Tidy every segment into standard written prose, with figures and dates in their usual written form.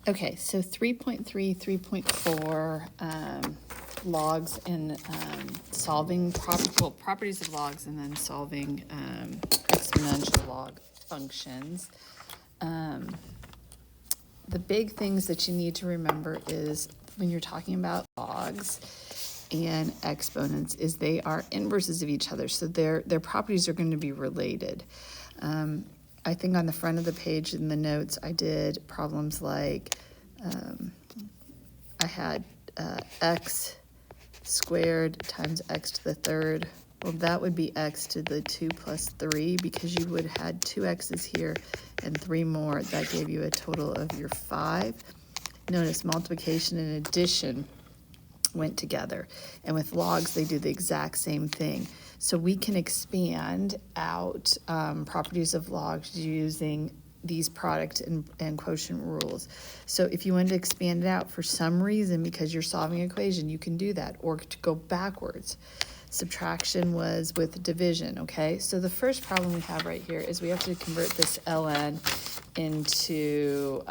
Okay, so 3.3, 3.4, logs and solving properties of logs, and then solving exponential log functions. The big things that you need to remember is when you're talking about logs and exponents is they are inverses of each other, so their properties are going to be related. I think on the front of the page in the notes I did problems like I had x squared times x to the third. Well, that would be x to the 2 plus 3 because you would have had 2 x's here and 3 more. That gave you a total of your 5. Notice multiplication and addition went together. And with logs, they do the exact same thing. So we can expand out properties of logs using these product and quotient rules. So if you wanted to expand it out for some reason because you're solving an equation, you can do that, or to go backwards. Subtraction was with division, okay? So the first problem we have right here is we have to convert this ln into,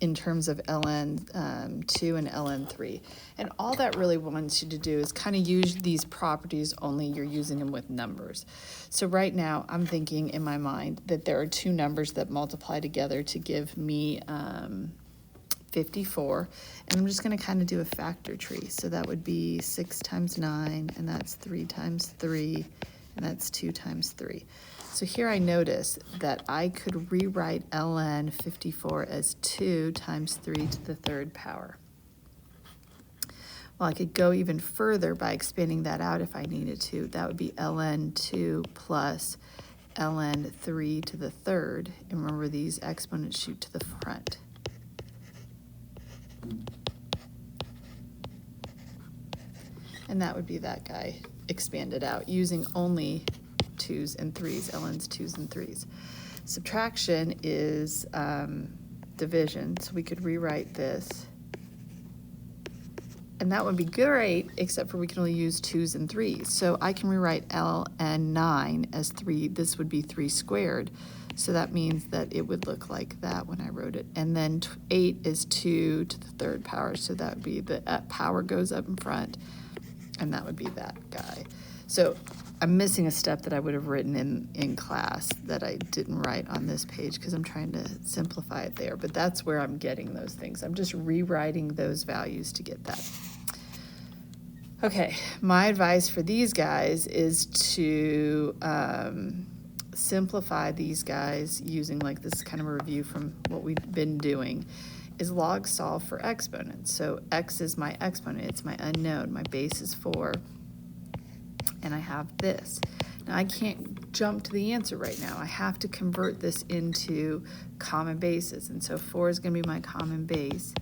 in terms of ln2 and ln3. And all that really wants you to do is kind of use these properties, only you're using them with numbers. So right now I'm thinking in my mind that there are 2 numbers that multiply together to give me 54, and I'm just going to kind of do a factor tree. So that would be 6 times 9, and that's 3 times 3, and that's 2 times 3. So here I notice that I could rewrite ln 54 as 2 times 3 to the third power. Well, I could go even further by expanding that out if I needed to. That would be ln 2 plus ln 3 to the third. And remember, these exponents shoot to the front. And that would be that guy expanded out using only 2's and 3's, ln's 2's and 3's. Subtraction is division, so we could rewrite this. And that would be great, except for we can only use 2's and 3's. So I can rewrite ln 9 as 3. This would be 3 squared. So that means that it would look like that when I wrote it. And then 8 is 2 to the third power, so that would be the power goes up in front, and that would be that guy. So I'm missing a step that I would have written in class that I didn't write on this page because I'm trying to simplify it there. But that's where I'm getting those things. I'm just rewriting those values to get that. Okay, my advice for these guys is to simplify these guys using, like, this kind of a review from what we've been doing, is log solve for exponents. So x is my exponent, it's my unknown, my base is 4, and I have this. Now I can't jump to the answer right now. I have to convert this into common bases, and so 4 is going to be my common base,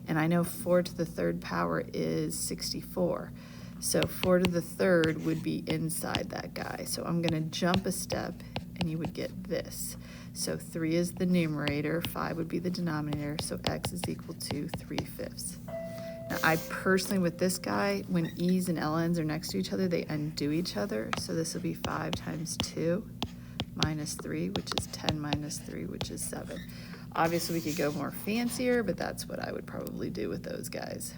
and I know 4 to the third power is 64. So 4 to the third would be inside that guy. So I'm going to jump a step, and you would get this. So 3 is the numerator, 5 would be the denominator, so x is equal to 3/5. Now I personally, with this guy, when e's and ln's are next to each other, they undo each other. So this will be 5 times 2 minus 3, which is 10 minus 3, which is 7. Obviously we could go more fancier, but that's what I would probably do with those guys.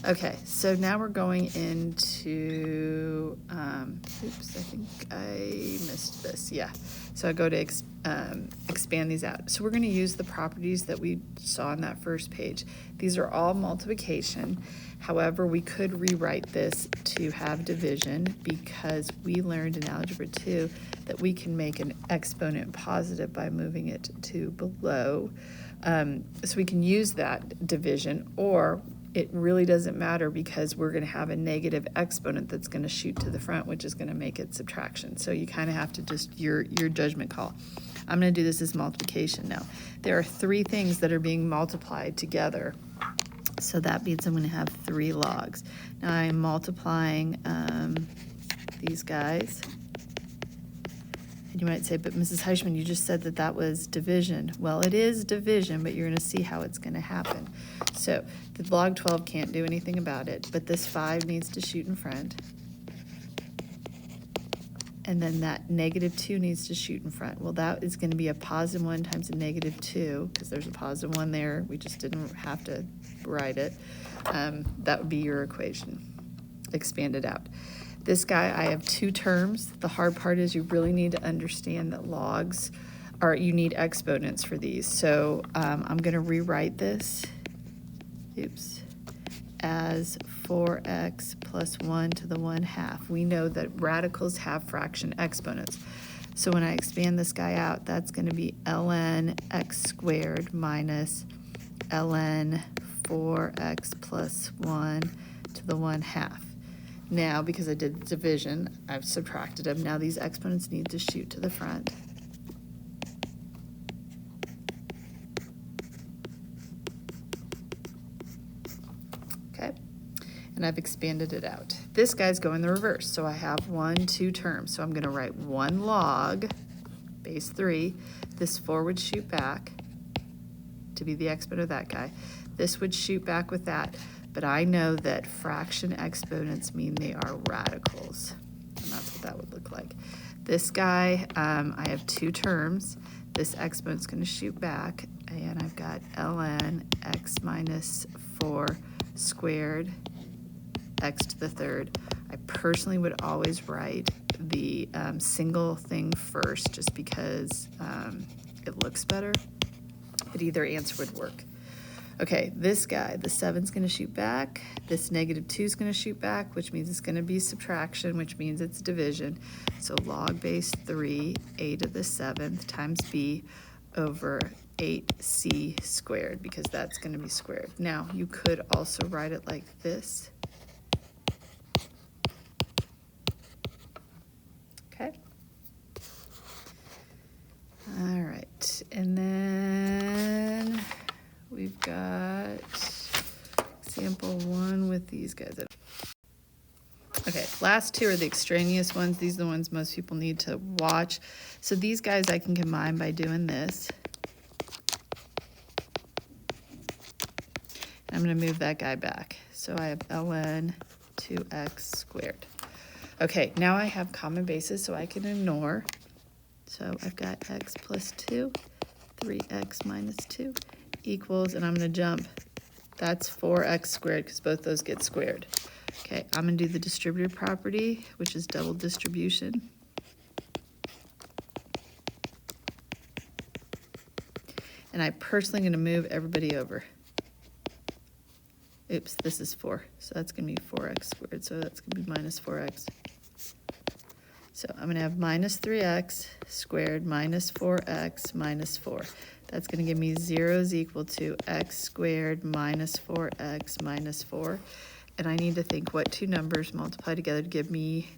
Okay, so now we're going into, oops, I think I missed this, yeah. So I go to expand these out. So we're going to use the properties that we saw on that first page. These are all multiplication. However, we could rewrite this to have division because we learned in Algebra 2 that we can make an exponent positive by moving it to below. So we can use that division, or it really doesn't matter because we're going to have a negative exponent that's going to shoot to the front, which is going to make it subtraction. So you kind of have to just, your judgment call. I'm going to do this as multiplication now. There are 3 things that are being multiplied together. So that means I'm going to have 3 logs. Now I'm multiplying these guys. And you might say, but Mrs. Heischman, you just said that that was division. Well, it is division, but you're going to see how it's going to happen. So the log 12 can't do anything about it, but this 5 needs to shoot in front. and then that -2 needs to shoot in front. Well, that is going to be a +1 times a -2, because there's a +1 there. We just didn't have to write it. That would be your equation, expanded out. This guy, I have 2 terms. The hard part is you really need to understand that logs, or you need exponents for these. So I'm going to rewrite this, as 4x plus 1 to the 1/2. We know that radicals have fraction exponents. So when I expand this guy out, that's going to be ln x squared minus ln 4x plus 1 to the 1/2. Now, because I did division, I've subtracted them. Now these exponents need to shoot to the front. Okay, and I've expanded it out. This guy's going the reverse, so I have 2 terms. So I'm going to write 1 log, base 3. This 4 would shoot back to be the exponent of that guy. This would shoot back with that. But I know that fraction exponents mean they are radicals, and that's what that would look like. This guy, I have 2 terms. This exponent's going to shoot back, and I've got ln x minus 4 squared x to the 3rd. I personally would always write the single thing first, just because it looks better, but either answer would work. Okay, this guy, the 7's going to shoot back. This -2 is going to shoot back, which means it's going to be subtraction, which means it's division. So log base 3, a to the 7th times b over 8c squared, because that's going to be squared. Now, you could also write it like this. Okay. All right, and then we've got example 1 with these guys. Okay, last 2 are the extraneous ones. These are the ones most people need to watch. So these guys I can combine by doing this. I'm going to move that guy back. So I have ln 2x squared. Okay, now I have common bases, so I can ignore. So I've got x plus 2, 3x minus 2. Equals, and I'm going to jump, that's 4x squared, because both those get squared. Okay, I'm going to do the distributive property, which is double distribution. And I personally going to move everybody over. Oops, this is 4, so that's going to be 4x squared, so that's going to be minus 4x. So I'm going to have minus 3x squared minus 4x minus 4. That's going to give me 0 is equal to x squared minus 4x minus 4. And I need to think what 2 numbers multiply together to give me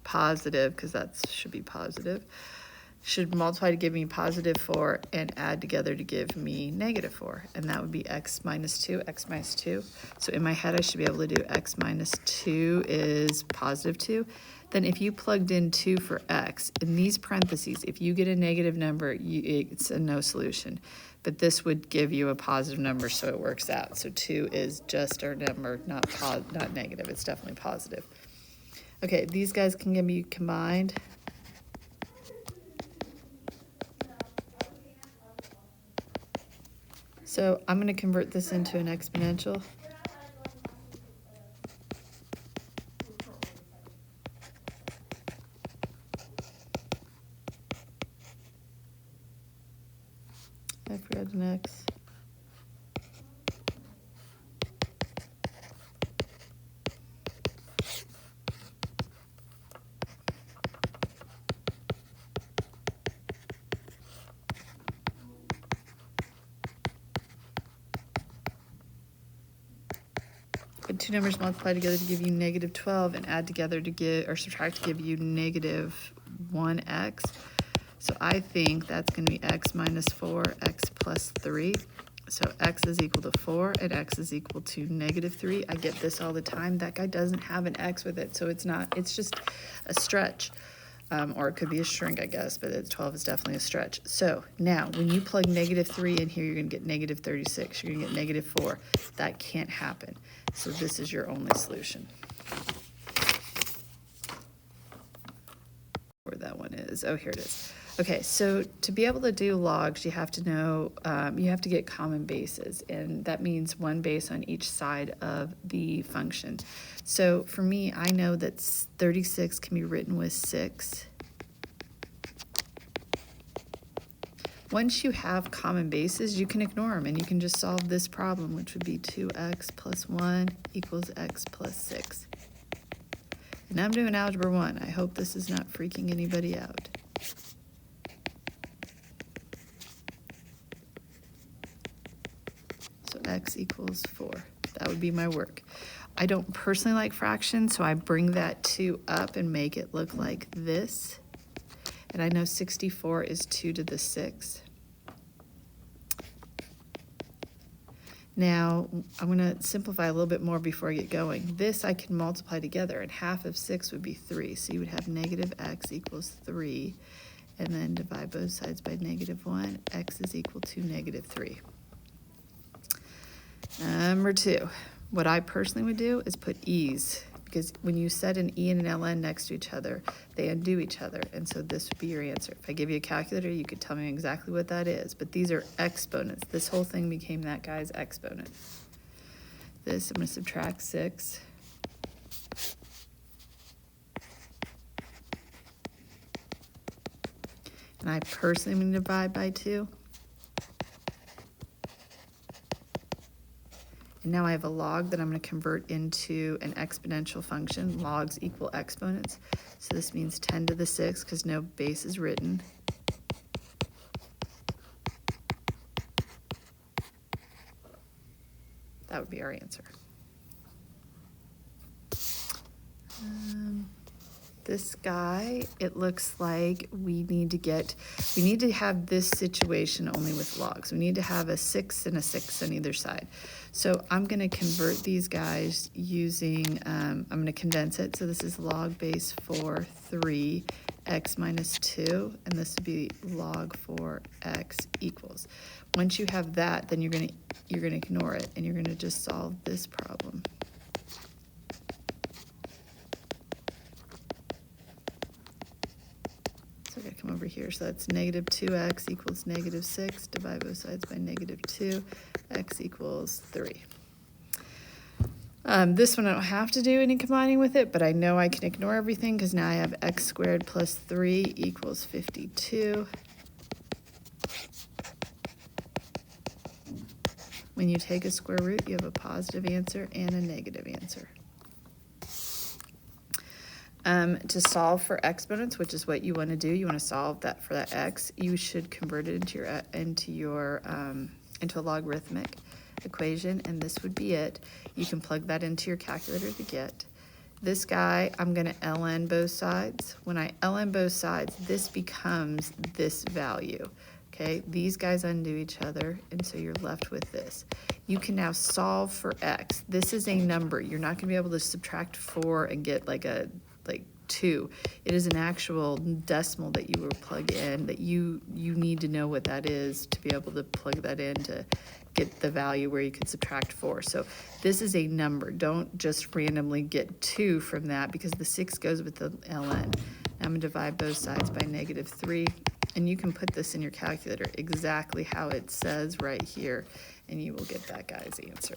positive, because that should be positive. Should multiply to give me positive 4 and add together to give me negative 4. And that would be x minus 2, x minus 2. So in my head, I should be able to do x minus 2 is positive 2. Then if you plugged in 2 for x, in these parentheses, if you get a negative number, it's a no solution. But this would give you a positive number, so it works out. So 2 is just our number, not negative. It's definitely positive. Okay, these guys can be combined. So I'm going to convert this into an exponential. I forgot an x. But 2 numbers multiply together to give you negative 12 and add together to give, or subtract to give you negative 1x. So I think that's going to be x minus 4, x plus 3. So x is equal to 4 and x is equal to negative 3. I get this all the time. That guy doesn't have an x with it, so it's just a stretch. Or it could be a shrink, I guess, but 12 is definitely a stretch. So now, when you plug negative 3 in here, you're going to get negative 36. You're going to get negative 4. That can't happen. So this is your only solution. is. Oh, here it is. Okay, so to be able to do logs, you have to know, you have to get common bases, and that means one base on each side of the function. So for me, I know that 36 can be written with 6. Once you have common bases, you can ignore them, and you can just solve this problem, which would be 2x plus 1 equals x plus 6. And I'm doing algebra 1. I hope this is not freaking anybody out. So x equals 4. That would be my work. I don't personally like fractions, so I bring that 2 up and make it look like this. And I know 64 is 2 to the 6. Now, I'm going to simplify a little bit more before I get going. This I can multiply together, and half of 6 would be 3. So you would have negative x equals 3, and then divide both sides by negative 1. X is equal to negative 3. Number 2, what I personally would do is put e's, because when you set an e and an ln next to each other, they undo each other, and so this would be your answer. If I give you a calculator, you could tell me exactly what that is, but these are exponents. This whole thing became that guy's exponent. This, I'm going to subtract 6. And I personally am going to divide by 2. And now I have a log that I'm going to convert into an exponential function. Logs equal exponents. So this means 10 to the 6 because no base is written. That would be our answer. This guy, it looks like we need to have this situation only with logs. We need to have a 6 and a 6 on either side. So I'm going to convert these guys using, I'm going to condense it. So this is log base 4, 3, x minus 2, and this would be log 4 x equals. Once you have that, then you're going to ignore it, and you're going to just solve this problem. So I got to come over here. So that's negative 2x equals negative 6. Divide both sides by negative 2. X equals 3. This one I don't have to do any combining with it, but I know I can ignore everything because now I have x squared plus 3 equals 52. When you take a square root, you have a positive answer and a negative answer. To solve for exponents, which is what you want to do, you want to solve that for that x, you should convert it into a logarithmic equation, and this would be it. You can plug that into your calculator to get. This guy, I'm going to ln both sides. When I ln both sides, this becomes this value. Okay, these guys undo each other, and so you're left with this. You can now solve for x. This is a number. You're not going to be able to subtract 4 and get like 2. It is an actual decimal that you will plug in, that you need to know what that is to be able to plug that in to get the value where you can subtract 4. So this is a number. Don't just randomly get 2 from that, because the 6 goes with the ln. Now I'm going to divide both sides by negative 3, and you can put this in your calculator exactly how it says right here, and you will get that guy's answer.